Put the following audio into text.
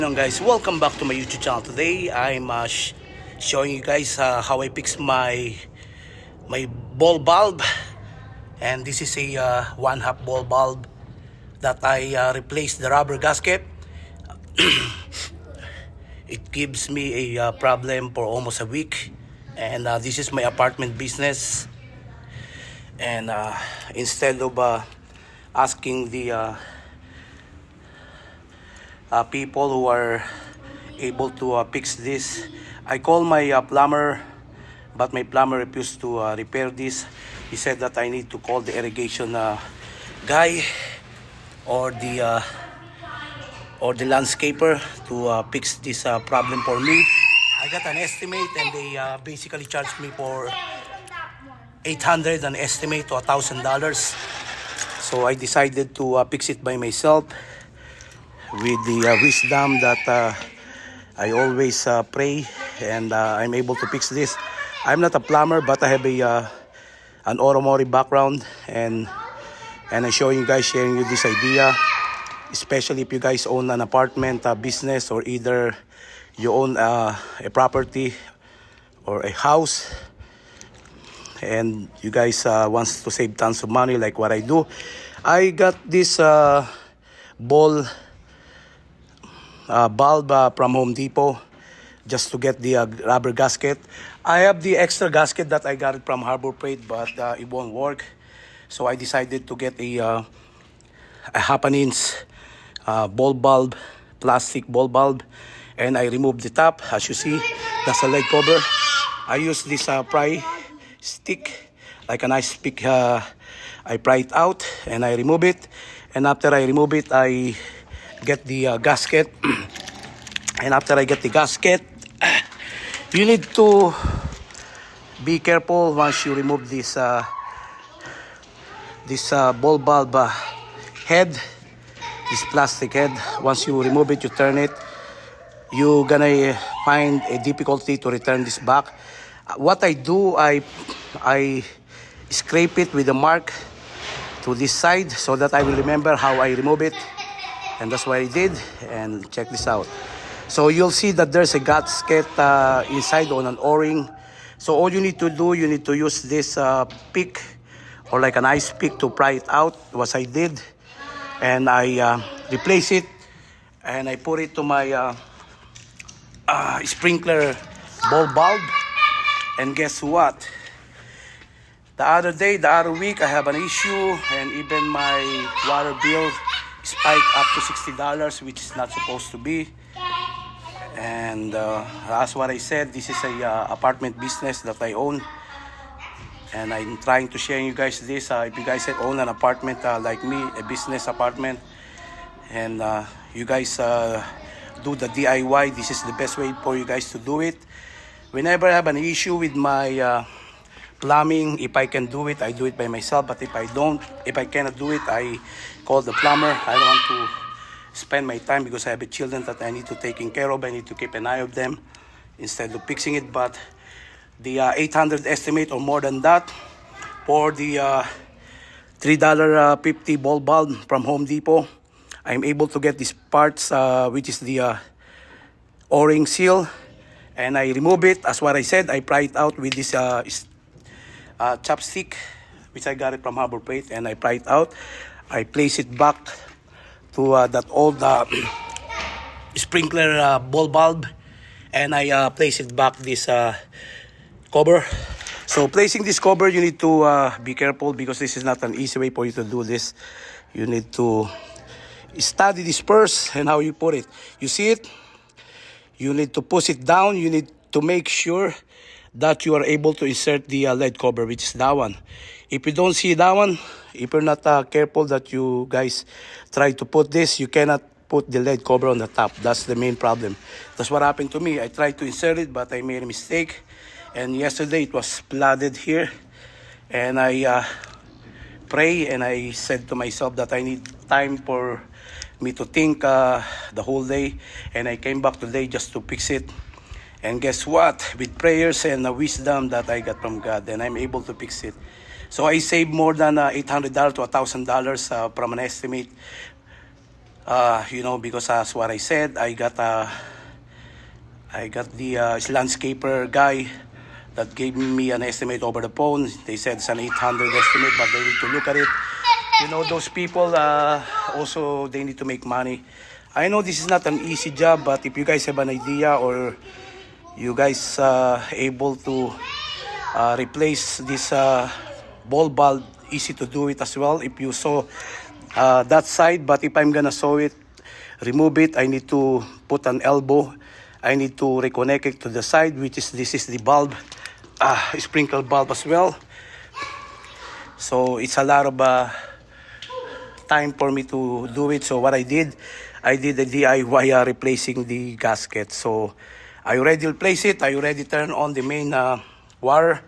Guys, welcome back to my YouTube channel. Today I'm showing you guys how I fix my ball bulb, and this is a 1/2 ball bulb that I replaced the rubber gasket. It gives me a problem for almost a week, and this is my apartment business. And instead of asking the people who are able to fix this, I called my plumber, but my plumber refused to repair this. He said that I need to call the irrigation guy or the landscaper to fix this problem for me. I got an estimate, and they basically charged me for $800, an estimate to $1,000. So I decided to fix it by myself with the wisdom that I always pray, and I'm able to fix this. I'm not a plumber, but I have an automotive background, and I'm showing you guys, sharing you this idea, especially if you guys own an apartment business, or either you own a property or a house, and you guys wants to save tons of money like what I do. I got this ball bulb from Home Depot just to get the rubber gasket. I have the extra gasket that I got it from Harbor Freight, but it won't work. So I decided to get a 1/2 inch ball bulb, plastic ball bulb, and I removed the top. As you see, that's a lead cover. I use this pry stick, like a nice pick. I pry it out and I remove it, and after I remove it, I get the gasket. And after I get the gasket, you need to be careful once you remove this ball bulb head, this plastic head. Once you remove it, you turn it, you're gonna find a difficulty to return this back. What I do, I scrape it with a mark to this side so that I will remember how I remove it. And that's what I did. And check this out. So you'll see that there's a gasket inside on an O-ring. So all you need to do, you need to use this pick, or like an ice pick, to pry it out, what I did. And I replace it, and I put it to my sprinkler ball bulb. And guess what? The other week, I have an issue, and even my water bill spiked up to $60, which is not supposed to be. And that's what I said. This is a apartment business that I own, and I'm trying to share you guys this. If you guys own an apartment like me, a business apartment, and you guys do the DIY, this is the best way for you guys to do it. Whenever I have an issue with my plumbing, if I can do it, I do it by myself. But if I cannot do it, I call the plumber. I don't want to spend my time because I have children that I need to take care of. I need to keep an eye of them instead of fixing it. But the $800 estimate, or more than that, for the $3.50 ball bulb from Home Depot, I'm able to get these parts, which is the O-ring seal, and I remove it. As what I said, I pry it out with this chopstick, which I got it from Harbor Freight, and I pry it out. I place it back to that old sprinkler ball bulb, and I place it back this cover. So placing this cover, you need to be careful, because this is not an easy way for you to do this. You need to study this first and how you put it. You see it? You need to push it down. You need to make sure that you are able to insert the lead cover, which is that one. If you don't see that one, if you're not careful that you guys try to put this, you cannot put the lead cover on the top. That's the main problem. That's what happened to me. I tried to insert it, but I made a mistake. And yesterday it was flooded here. And I pray, and I said to myself that I need time for me to think the whole day. And I came back today just to fix it. And guess what? With prayers and wisdom that I got from God, and I'm able to fix it. So I saved more than $800 to $1,000 from an estimate You know, because as what I said, I got the landscaper guy that gave me an estimate over the phone. They said it's an 800 estimate, but they need to look at it. You know, those people also, they need to make money. I know this is not an easy job, but if you guys have an idea, or you guys able to replace this ball bulb, easy to do it as well. If you saw that side, but if I'm gonna sew it, remove it, I need to put an elbow. I need to reconnect it to the side, which is, this is the bulb, sprinkle bulb as well. So it's a lot of time for me to do it. So what I did a DIY replacing the gasket. So I already replaced it. I already turned on the main wire.